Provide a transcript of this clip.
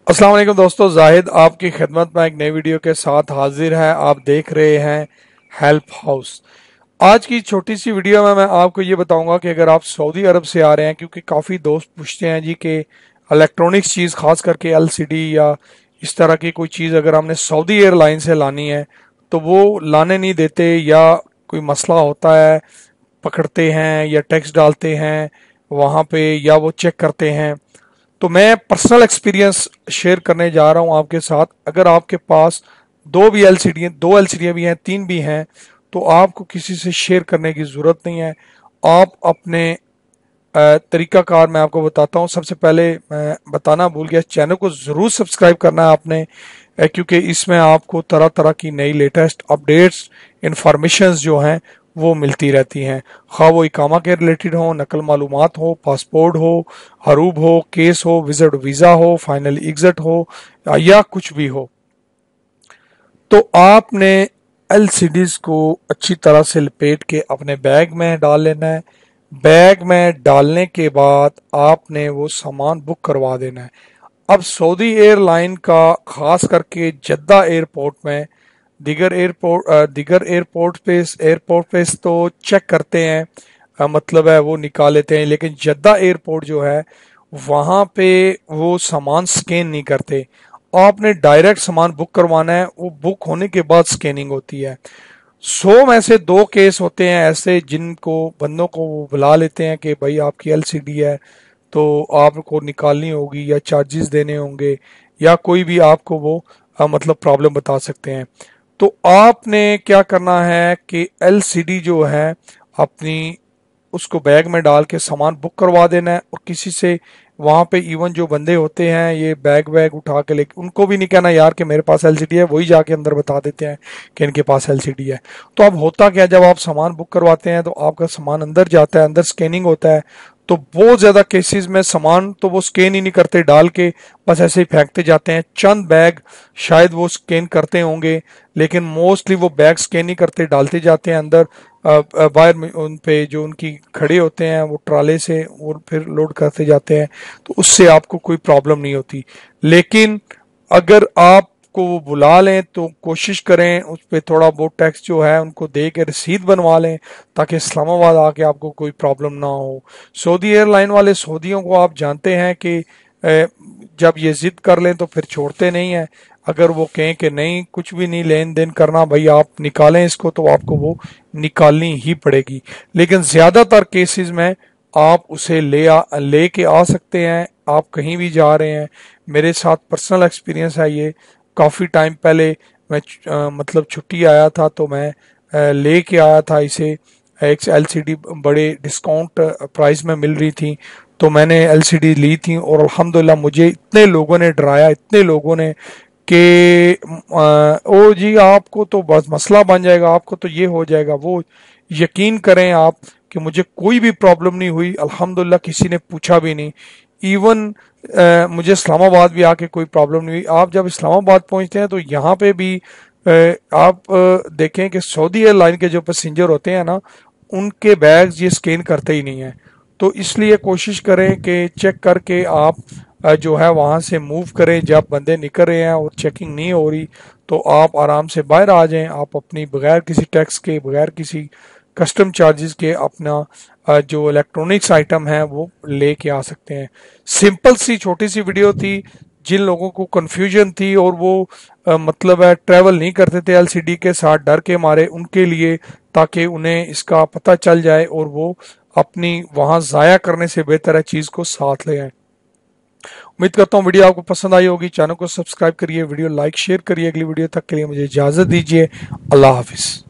अस्सलाम वालेकुम दोस्तों, जाहिद आपकी खिदमत में एक नई वीडियो के साथ हाजिर है। आप देख रहे हैं हेल्प हाउस। आज की छोटी सी वीडियो में मैं आपको ये बताऊंगा कि अगर आप सऊदी अरब से आ रहे हैं, क्योंकि काफ़ी दोस्त पूछते हैं जी कि इलेक्ट्रॉनिक्स चीज़ खास करके एलसीडी या इस तरह की कोई चीज़ अगर हमने सऊदी एयरलाइन से लानी है तो वो लाने नहीं देते, या कोई मसला होता है, पकड़ते हैं या टैक्स डालते हैं वहाँ पे, या वो चेक करते हैं। तो मैं पर्सनल एक्सपीरियंस शेयर करने जा रहा हूं आपके साथ। अगर आपके पास दो एलसीडी भी हैं, तीन भी हैं, तो आपको किसी से शेयर करने की ज़रूरत नहीं है। आप अपने तरीकाकार मैं आपको बताता हूं। सबसे पहले मैं बताना भूल गया, चैनल को ज़रूर सब्सक्राइब करना है आपने, क्योंकि इसमें आपको तरह तरह की नई लेटेस्ट अपडेट्स इंफॉर्मेशंस जो हैं वो मिलती रहती हैं। खा वो इकामा के रिलेटेड हो, नकल मालूमात हो, पासपोर्ट हो, हरूब हो, केस हो, विजिट वीज़ा हो, फाइनल एग्जिट हो, या कुछ भी हो। तो आपने एलसीडीज को अच्छी तरह से लपेट के अपने बैग में डाल लेना है। बैग में डालने के बाद आपने वो सामान बुक करवा देना है। अब सऊदी एयरलाइन का खास करके जद्दा एयरपोर्ट में, दीगर एयरपोर्ट पे तो चेक करते हैं, मतलब है वो निकाल लेते हैं, लेकिन जद्दा एयरपोर्ट जो है वहाँ पे वो सामान स्कैन नहीं करते। आपने डायरेक्ट सामान बुक करवाना है, वो बुक होने के बाद स्कैनिंग होती है। 100 में से 2 केस होते हैं ऐसे जिनको बंदों को वो बुला लेते हैं कि भाई आपकी एलसीडी है तो आपको निकालनी होगी या चार्जेस देने होंगे, या कोई भी आपको वो मतलब प्रॉब्लम बता सकते हैं। तो आपने क्या करना है कि एलसीडी जो है अपनी उसको बैग में डाल के सामान बुक करवा देना है, और किसी से वहां पे इवन जो बंदे होते हैं ये बैग वैग उठा के लेके, उनको भी नहीं कहना यार कि मेरे पास एलसीडी है, वही जाके अंदर बता देते हैं कि इनके पास एलसीडी है। तो अब होता क्या, जब आप सामान बुक करवाते हैं तो आपका सामान अंदर जाता है, अंदर स्कैनिंग होता है। तो बहुत ज्यादा केसेस में सामान तो वो स्कैन ही नहीं करते, डाल के बस ऐसे ही फेंकते जाते हैं। चंद बैग शायद वो स्कैन करते होंगे, लेकिन मोस्टली वो बैग स्कैन नहीं करते, डालते जाते हैं अंदर। बाहर में उन पे जो उनकी खड़े होते हैं वो ट्राले से और फिर लोड करते जाते हैं। तो उससे आपको कोई प्रॉब्लम नहीं होती। लेकिन अगर आपको वो बुला लें तो कोशिश करें उस पर थोड़ा बहुत टैक्स जो है उनको दे के रसीद बनवा लें, ताकि इस्लामाबाद आके आपको कोई प्रॉब्लम ना हो। सऊदी एयरलाइन वाले सऊदियों को आप जानते हैं कि जब ये जिद कर लें तो फिर छोड़ते नहीं है। अगर वो कहें कि नहीं कुछ भी नहीं लेन देन करना भाई, आप निकालें इसको, तो आपको वो निकालनी ही पड़ेगी। लेकिन ज्यादातर केसेस में आप उसे ले के आ सकते हैं, आप कहीं भी जा रहे हैं। मेरे साथ पर्सनल एक्सपीरियंस है ये। काफी टाइम पहले मैं मतलब छुट्टी आया था तो मैं ले के आया था इसे। एक एलसीडी बड़े डिस्काउंट प्राइस में मिल रही थी, तो मैंने एलसीडी ली थी, और अल्हम्दुलिल्लाह मुझे इतने लोगों ने डराया, इतने लोगों ने कि ओ जी आपको तो बस मसला बन जाएगा, आपको तो ये हो जाएगा वो। यकीन करें आप कि मुझे कोई भी प्रॉब्लम नहीं हुई, अल्हम्दुलिल्लाह किसी ने पूछा भी नहीं। इवन मुझे इस्लामाबाद भी आके कोई प्रॉब्लम नहीं हुई। आप जब इस्लामाबाद पहुंचते हैं तो यहाँ पे भी आप देखें कि सऊदी एयरलाइन के जो पैसेंजर होते हैं ना, उनके बैग्स ये स्कैन करते ही नहीं है। तो इसलिए कोशिश करें कि चेक करके आप जो है वहां से मूव करें। जब बंदे निकल रहे हैं और चेकिंग नहीं हो रही तो आप आराम से बाहर आ जाएं। आप अपनी बगैर किसी टैक्स के, बगैर किसी कस्टम चार्जेस के अपना जो इलेक्ट्रॉनिक्स आइटम है वो लेके आ सकते हैं। सिंपल सी छोटी सी वीडियो थी। जिन लोगों को कंफ्यूजन थी और वो मतलब है ट्रैवल नहीं करते थे एलसीडी के साथ डर के मारे, उनके लिए, ताकि उन्हें इसका पता चल जाए और वो अपनी वहां जाया करने से बेहतर है चीज को साथ ले आए। उम्मीद करता हूँ वीडियो आपको पसंद आई होगी। चैनल को सब्सक्राइब करिए, वीडियो लाइक शेयर करिए। अगली वीडियो तक के लिए मुझे इजाजत दीजिए। अल्लाह हाफिज।